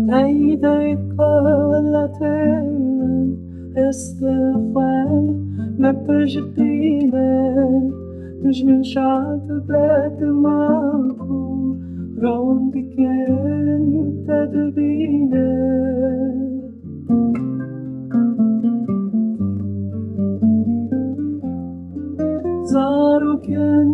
Ejde kolatem استخوان نپجتینه دشمن شاد بد ماکو رون بکن تدبینه زارو کن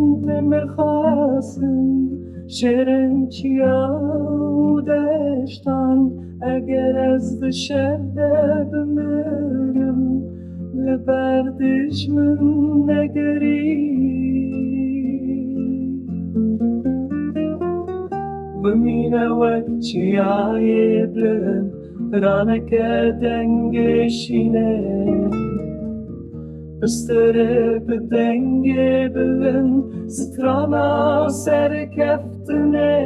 مرخاسن شرن چیاو دشتان اگر از دشده بمرم لبردش من نگری بمینه وچیای بلن رانک دنگشینه بستره بدنگ بلن سترانا سرکفتنه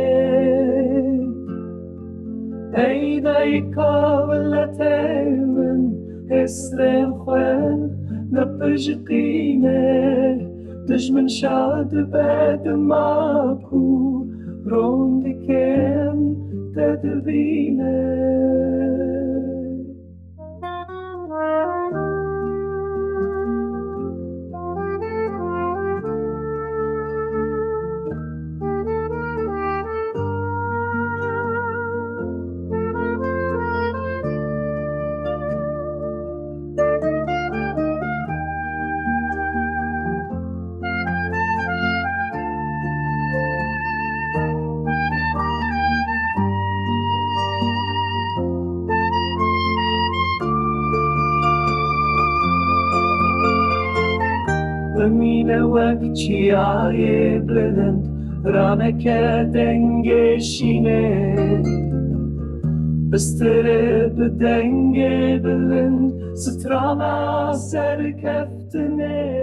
ایدای کاولته من اسرم خوان نپجقینه دشمن شاد بد ماکو رون دکن تدبینه بمینه وقتیای بلند رانک دنگشینه بستره بدنگ بلند سترانا سرکفتنه